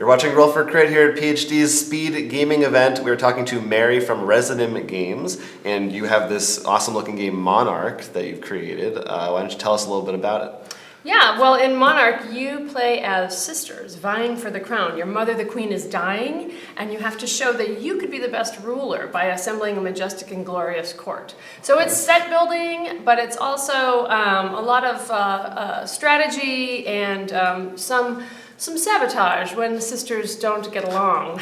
You're watching Roll for Crit here at PhD's Speed Gaming event. We're talking to Mary from Resonym Games, and you have this awesome-looking game, Monarch, that you've created. Why don't you tell us a little bit about it? Yeah, well, in Monarch, you play as sisters vying for the crown. Your mother, the queen, is dying, and you have to show that you could be the best ruler by assembling a majestic and glorious court. So it's set building, but it's also a lot of strategy and some sabotage when the sisters don't get along. Of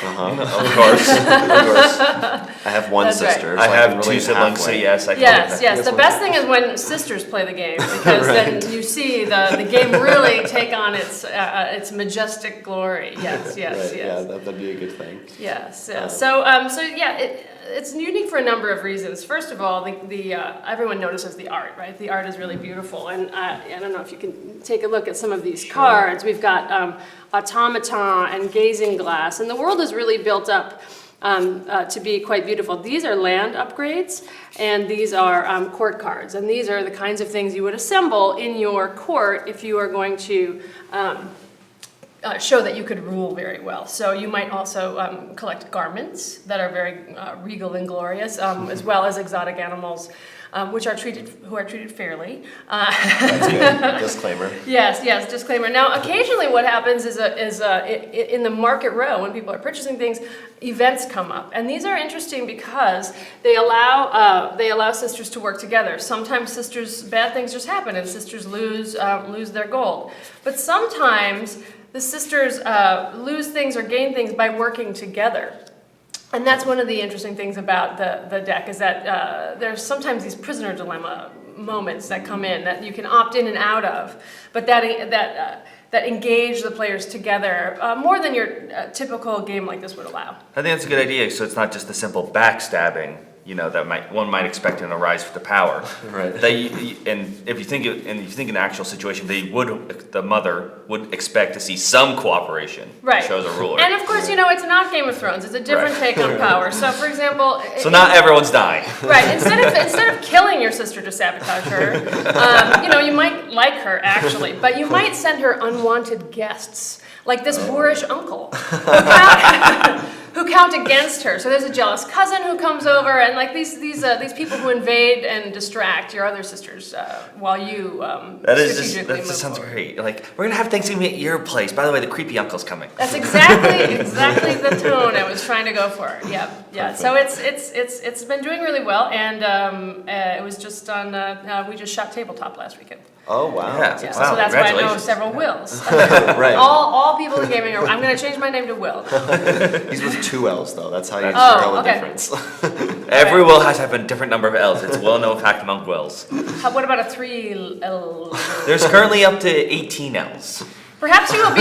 course. I have one sister. Right. So I have can two relate siblings, so halfway. yes, I can. Yes. The best thing is when sisters play the game, because Right. then you see the game really take on its majestic glory. Yes. Right, yeah, that'd be a good thing. Yes. It's unique for a number of reasons. First of all, everyone notices the art, right? The art is really beautiful, and I don't know if you can take a look at some of these cards. We've got automaton and gazing glass, and the world is really built up to be quite beautiful. These are land upgrades, and these are court cards, and these are the kinds of things you would assemble in your court if you are going to show that you could rule very well. So you might also collect garments that are very regal and glorious, as well as exotic animals, who are treated fairly. That's good. Disclaimer. Yes, disclaimer. Now, occasionally what happens is in the market row, when people are purchasing things, events come up. And these are interesting because they allow sisters to work together. Sometimes bad things just happen and sisters lose their gold. But sometimes the sisters lose things or gain things by working together. And that's one of the interesting things about the deck, is that there's sometimes these prisoner dilemma moments that come in that you can opt in and out of, but that engage the players together more than your typical game like this would allow. I think that's a good idea. So it's not just a simple backstabbing, that one might expect in a rise to power. Right. And if you think in the actual situation, the mother would expect to see some cooperation. Right. Shows a ruler. And of course, it's not Game of Thrones. It's a different take on power. So, for example, not everyone's dying. Right. Instead of killing your sister to sabotage her, you might like her actually, but you might send her unwanted guests, like this boorish uncle who count against her. So there's a jealous cousin who comes over, and like these people who invade and distract your other sisters while you That strategically move sounds forward. great. Like, we're gonna have Thanksgiving at your place. By the way, the creepy uncle's coming. That's exactly the tone I was trying to go for. Yeah. Perfect. So it's been doing really well, and it was just on. We just shot tabletop last weekend. Oh, wow. Yeah. Yeah, Wow, so that's why I know congratulations. several Wills. Right. All people in gaming are. I'm going to change my name to Will. He's with two L's, though. That's how you That's tell the okay. difference. Every will has to have a different number of L's. It's a well-known fact among wills. What about a 3L? There's currently up to 18 L's. Perhaps you'd like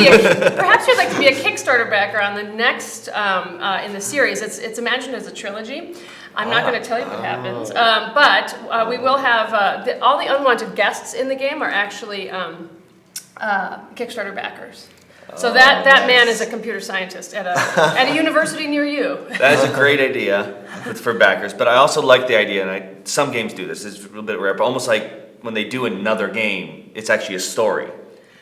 to be a Kickstarter backer on the next in the series. It's imagined as a trilogy. I'm not going to tell you what happens, but we will have all the unwanted guests in the game are actually Kickstarter backers. So that man is a computer scientist at a university near you. That is a great idea for backers, but I also like the idea, and some games do this. It's a little bit rare, but almost like when they do another game, it's actually a story.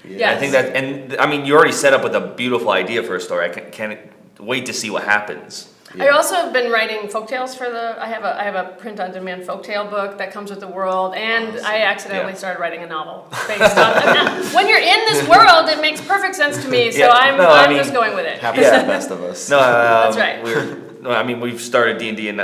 Yes. I think that, and I mean, you already set up with a beautiful idea for a story. I can't wait to see what happens. I also have been writing folktales for I have a print-on-demand folktale book that comes with the world, and I accidentally started writing a novel based on. When you're in this world, it makes perfect sense to me, so I'm just going with it. Happens to the best of us. No, That's right. We've started D&D, and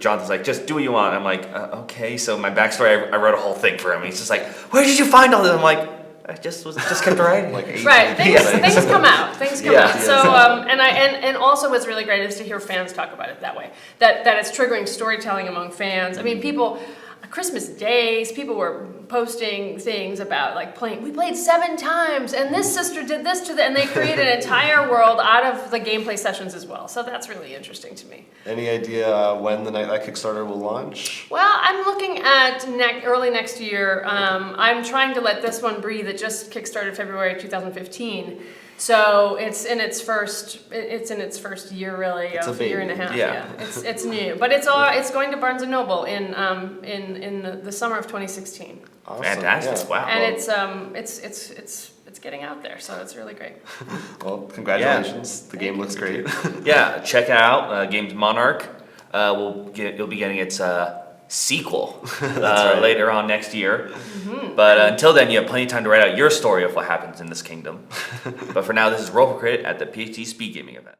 Jonathan's like, just do what you want. I'm like, okay. So my backstory, I wrote a whole thing for him. He's just like, where did you find all this? I'm like, I just kept writing. Like 18 Right, things come out. Yeah. So, and also what's really great is to hear fans talk about it that way. That it's triggering storytelling among fans. I mean, Christmas days, people were posting things about we played 7 times, and this sister did this to and they created an entire world out of the gameplay sessions as well. So that's really interesting to me. Any idea when the Nightlight Kickstarter will launch? Well, I'm looking at early next year. I'm trying to let this one breathe. It just kickstarted February 2015. So it's in its first year, really, It's a year and a baby. half. Yeah. It's new, but it's going to Barnes and Noble in the summer of 2016. Awesome. Fantastic! Yeah. Wow. And it's it's getting out there. So it's really great. Well, congratulations. The game looks great. Yeah, check it out. Game's Monarch. You'll be getting its sequel later on next year. But until then, you have plenty of time to write out your story of what happens in this kingdom. But for now, this is Roll for Credit at the PhD Speed Gaming event.